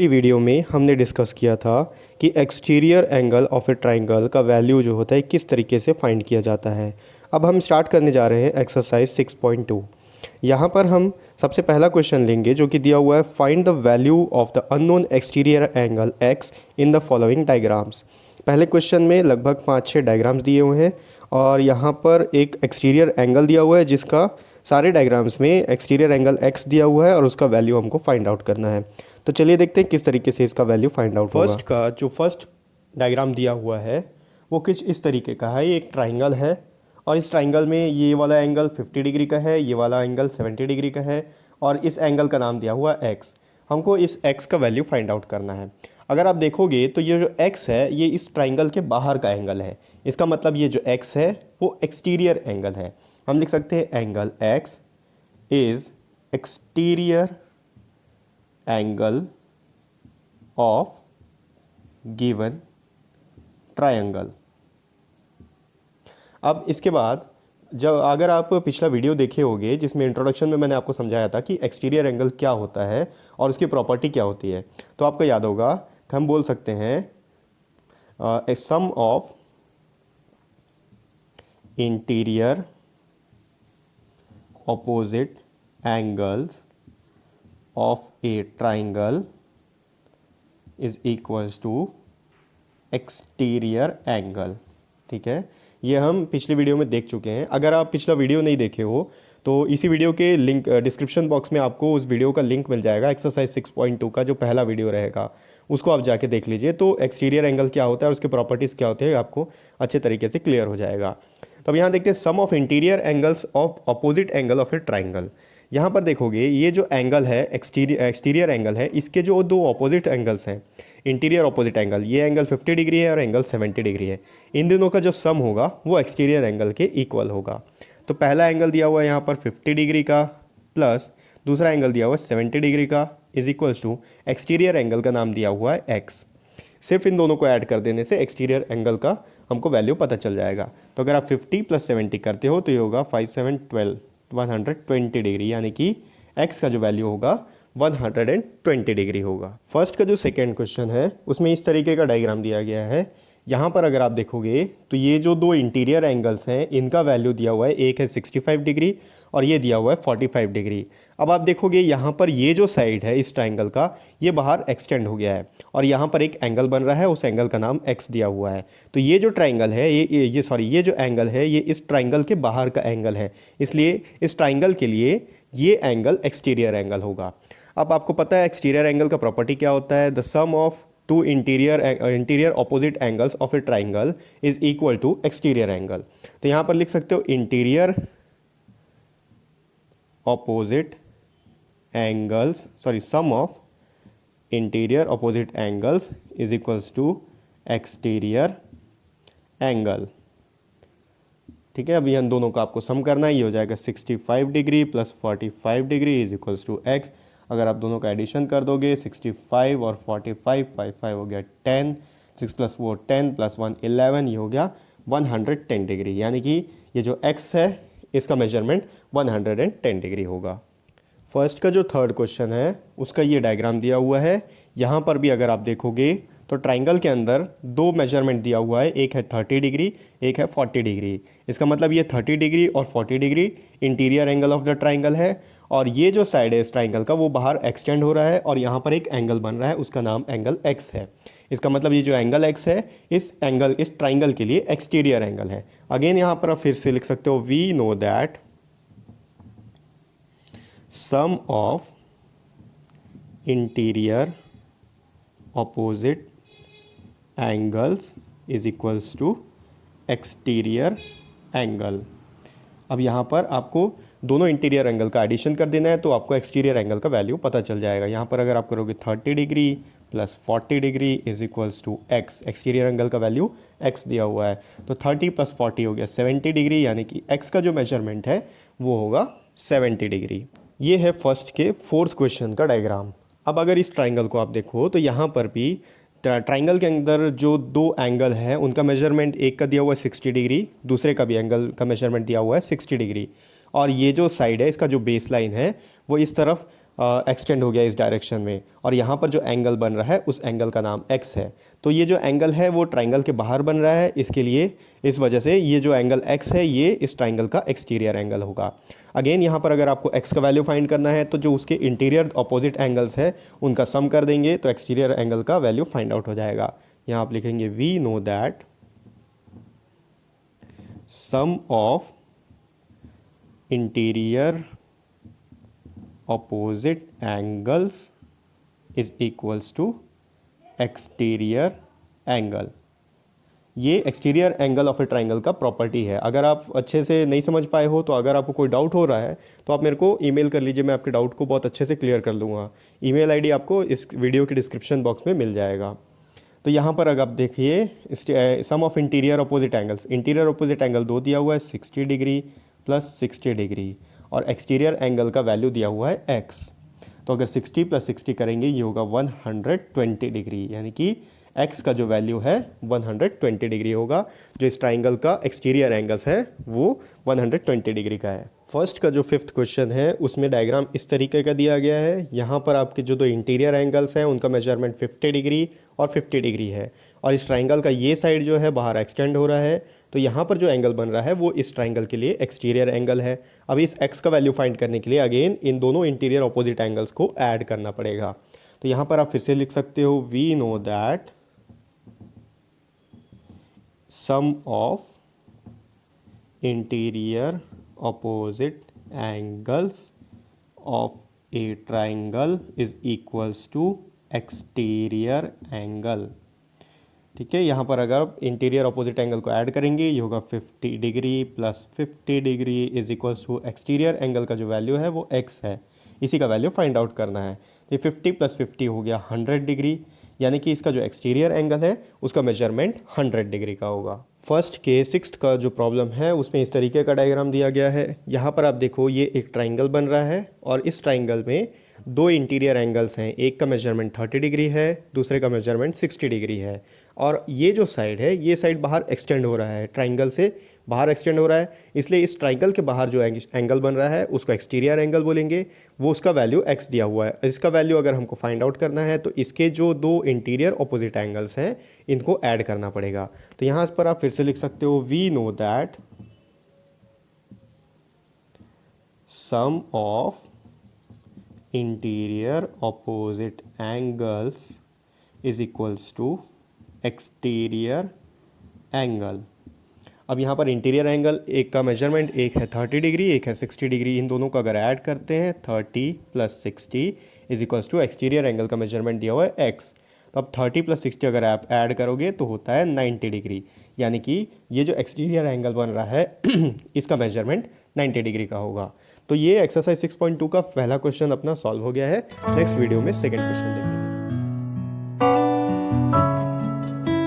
पिछली वीडियो में हमने डिस्कस किया था कि exterior angle of a triangle का वैल्यू जो होता है किस तरीके से फाइंड किया जाता है। अब हम स्टार्ट करने जा रहे हैं एक्सरसाइज 6.2। यहाँ पर हम सबसे पहला क्वेश्चन लेंगे जो कि दिया हुआ है, find the value of the unknown exterior angle x in the following diagrams. पहले क्वेश्चन में लगभग 5-6 डायग्राम्स दिए हुए हैं और यहाँ पर एक एक्सटीरियर एंगल दिया हुआ है जिसका सारे डायग्राम्स में एक्सटीरियर एंगल एक्स दिया हुआ है और उसका वैल्यू हमको फाइंड आउट करना है। तो चलिए देखते हैं किस तरीके से इसका वैल्यू फाइंड आउट होगा। फर्स्ट का जो फर्स्ट डायग्राम दिया हुआ है वो कुछ इस तरीके का है। ये एक ट्राइंगल है और इस ट्राइंगल में ये वाला एंगल 50 डिग्री का है, ये वाला एंगल 70 डिग्री का है और इस एंगल का नाम दिया हुआ है एक्स। हमको इस एक्स का वैल्यू फाइंड आउट करना है। अगर आप देखोगे तो ये जो एक्स है ये इस ट्राइंगल के बाहर का एंगल है। इसका मतलब ये जो एक्स है वो एक्सटीरियर एंगल है। हम लिख सकते हैं angle x is exterior angle of given triangle. अब इसके बाद जब अगर आप पिछला वीडियो देखे होंगे जिसमें इंट्रोडक्शन में मैंने आपको समझाया था कि एक्सटीरियर एंगल क्या होता है और उसकी प्रॉपर्टी क्या होती है, तो आपको याद होगा कि हम बोल सकते हैं a sum of interior opposite angles of a triangle is equals to exterior angle. ठीक है, ये हम पिछले वीडियो में देख चुके हैं। अगर आप पिछला वीडियो नहीं देखे हो तो इसी वीडियो के लिंक डिस्क्रिप्शन बॉक्स में आपको उस वीडियो का लिंक मिल जाएगा। एक्सरसाइज 6.2 का जो पहला वीडियो रहेगा उसको आप जाके देख लीजिए। तो एक्सटीरियर एंगल क्या होता है और उसके प्रॉपर्टीज़ क्या होते हैं आपको अच्छे तरीके से क्लियर हो जाएगा। तो अब यहाँ देखते हैं sum of interior angles of opposite angle of a triangle. यहाँ पर देखोगे ये जो एंगल है एक्सटीरियर एंगल है, इसके जो दो अपोजिट एंगल्स हैं, इंटीरियर अपोजिट एंगल, ये एंगल 50 डिग्री है और एंगल 70 डिग्री है। इन दोनों का जो सम होगा वो एक्सटीरियर एंगल के इक्वल होगा। तो पहला एंगल दिया हुआ है यहाँ पर 50 डिग्री का प्लस दूसरा एंगल दिया हुआ है 70 डिग्री का is equals to exterior angle का नाम दिया हुआ है एक्स। सिर्फ इन दोनों को ऐड कर देने से एक्सटीरियर एंगल का हमको वैल्यू पता चल जाएगा। तो अगर आप 50 + 70 करते हो तो ये होगा 5 7 12 120 डिग्री, यानी कि x का जो वैल्यू होगा 120 डिग्री होगा। फर्स्ट का जो सेकेंड क्वेश्चन है उसमें इस तरीके का डायग्राम दिया गया है। यहाँ पर अगर आप देखोगे तो ये जो दो इंटीरियर एंगल्स हैं इनका वैल्यू दिया हुआ है, एक है 65 डिग्री और ये दिया हुआ है 45 डिग्री। अब आप देखोगे यहाँ पर ये जो साइड है इस ट्राइंगल का ये बाहर एक्सटेंड हो गया है और यहाँ पर एक एंगल बन रहा है, उस एंगल का नाम x दिया हुआ है। तो ये जो ट्राइंगल है ये जो एंगल है ये इस ट्राइंगल के बाहर का एंगल है, इसलिए इस ट्राइंगल के लिए ये एंगल एक्सटीरियर एंगल होगा। अब आपको पता है एक्सटीरियर एंगल का प्रॉपर्टी क्या होता है, the sum of two interior opposite angles of a triangle is equal to exterior angle. तो यहाँ पर लिख सकते हो interior opposite angles sum of interior opposite angles is equals to exterior angle. ठीक है, अभी इन दोनों का आपको सम करना है, ये हो जाएगा 65 degree plus 45 degree is equals to x. अगर आप दोनों का एडिशन कर दोगे 65 और 45, 5 हो गया 10, 6 + 4 10 + 1 11, ये हो गया 110 डिग्री, यानी कि ये जो x है इसका मेजरमेंट 110 डिग्री होगा। फर्स्ट का जो थर्ड क्वेश्चन है उसका ये डायग्राम दिया हुआ है। यहाँ पर भी अगर आप देखोगे तो ट्राइंगल के अंदर दो मेजरमेंट दिया हुआ है, एक है 30 डिग्री एक है 40 डिग्री। इसका मतलब ये 30 डिग्री और 40 degree interior angle of the triangle है और ये जो साइड है इस ट्राइंगल का वो बाहर एक्सटेंड हो रहा है और यहाँ पर एक एंगल बन रहा है, उसका नाम एंगल x है। इसका मतलब ये जो एंगल x है इस ट्राइंगल के लिए एक्सटीरियर एंगल है। अगेन यहाँ पर आप फिर से लिख सकते हो, we know that sum of interior opposite angles is equals to exterior angle. अब यहाँ पर आपको दोनों इंटीरियर एंगल का एडिशन कर देना है तो आपको एक्सटीरियर एंगल का वैल्यू पता चल जाएगा। यहाँ पर अगर आप करोगे 30 degree plus 40 degree is equals to x, exterior angle का वैल्यू x दिया हुआ है। तो 30 + 40 हो गया 70 डिग्री, यानी कि x का जो मेजरमेंट है वो होगा 70 डिग्री। ये है फर्स्ट के फोर्थ क्वेश्चन का डायग्राम। अब अगर इस ट्राइंगल को आप देखो तो यहाँ पर भी ट्राइंगल के अंदर जो दो एंगल हैं उनका मेजरमेंट, एक का दिया हुआ है 60 डिग्री, दूसरे का भी एंगल का मेजरमेंट दिया हुआ है 60 डिग्री और ये जो साइड है इसका जो बेस लाइन है वो इस तरफ एक्सटेंड हो गया इस डायरेक्शन में, और यहाँ पर जो एंगल बन रहा है उस एंगल का नाम x है। तो ये जो एंगल है वो ट्राइंगल के बाहर बन रहा है, इसके लिए इस वजह से ये जो एंगल x है ये इस ट्राइंगल का एक्सटीरियर एंगल होगा। अगेन यहाँ पर अगर आपको x का वैल्यू फाइंड करना है तो जो उसके इंटीरियर अपोजिट एंगल्स है उनका सम कर देंगे तो एक्सटीरियर एंगल का वैल्यू फाइंड आउट हो जाएगा। यहाँ आप लिखेंगे we know that sum of interior opposite angles is equals to exterior angle। ये exterior angle of a triangle का प्रॉपर्टी है। अगर आप अच्छे से नहीं समझ पाए हो तो अगर आपको कोई डाउट हो रहा है तो आप मेरे को ईमेल कर लीजिए, मैं आपके डाउट को बहुत अच्छे से क्लियर कर दूंगा। ईमेल आईडी आपको इस वीडियो के डिस्क्रिप्शन बॉक्स में मिल जाएगा। तो यहाँ पर अगर आप देखिए sum of interior opposite angles, interior opposite angle 2 दिया हुआ है 60 डिग्री प्लस 60 डिग्री, और एक्सटीरियर एंगल का वैल्यू दिया हुआ है x। तो अगर 60 प्लस 60 करेंगे ये होगा 120 डिग्री, यानी कि x का जो वैल्यू है 120 डिग्री होगा। जो इस ट्राइंगल का एक्सटीरियर एंगल्स है वो 120 डिग्री का है। फर्स्ट का जो 5th क्वेश्चन है उसमें डायग्राम इस तरीके का दिया गया है। यहाँ पर आपके जो दो इंटीरियर एंगल्स हैं उनका मेजरमेंट 50 डिग्री और 50 डिग्री है, और इस ट्राइंगल का ये साइड जो है बाहर एक्सटेंड हो रहा है। तो यहाँ पर जो एंगल बन रहा है वो इस ट्राइंगल के लिए एक्सटीरियर एंगल है। अब इस x का वैल्यू फाइंड करने के लिए अगेन इन दोनों इंटीरियर अपोजिट एंगल्स को ऐड करना पड़ेगा। तो यहाँ पर आप फिर से लिख सकते हो we know that sum of interior opposite angles of a triangle is equals to exterior angle। ठीक है, यहाँ पर अगर आप इंटीरियर अपोजिट एंगल को ऐड करेंगे ये होगा 50 degree plus 50 degree is equals to exterior angle का जो वैल्यू है वो x है, इसी का वैल्यू फाइंड आउट करना है। तो 50 प्लस 50 हो गया 100 डिग्री, यानी कि इसका जो एक्सटीरियर एंगल है उसका मेजरमेंट 100 डिग्री का होगा। फर्स्ट के 6th का जो प्रॉब्लम है उसमें इस तरीके का डायग्राम दिया गया है। यहाँ पर आप देखो ये एक ट्राइंगल बन रहा है और इस ट्राइंगल में दो इंटीरियर एंगल्स हैं, एक का मेजरमेंट 30 डिग्री है, दूसरे का मेजरमेंट 60 डिग्री है, और ये जो साइड है ये साइड बाहर एक्सटेंड हो रहा है, ट्राइंगल से बाहर एक्सटेंड हो रहा है, इसलिए इस ट्राइंगल के बाहर जो एंगल बन रहा है उसको एक्सटीरियर एंगल बोलेंगे। वो उसका वैल्यू x दिया हुआ है। इसका वैल्यू अगर हमको फाइंड आउट करना है तो इसके जो दो इंटीरियर ऑपोजिट एंगल्स हैं इनको ऐड करना पड़ेगा। तो यहाँ पर आप फिर से लिख सकते हो we know that sum of interior opposite angles is equals to exterior angle. अब यहाँ पर इंटीरियर एंगल एक का मेजरमेंट एक है 30 डिग्री, एक है 60 डिग्री, इन दोनों को अगर ऐड करते हैं 30 plus 60 is equals to exterior angle का मेजरमेंट दिया हुआ है x। तो अब 30 प्लस 60 अगर आप ऐड करोगे तो होता है 90 डिग्री, यानी कि ये जो एक्सटीरियर एंगल बन रहा है इसका मेजरमेंट 90 डिग्री का होगा। तो ये एक्सरसाइज 6.2 का पहला क्वेश्चन अपना सॉल्व हो गया है। नेक्स्ट वीडियो में सेकेंड क्वेश्चन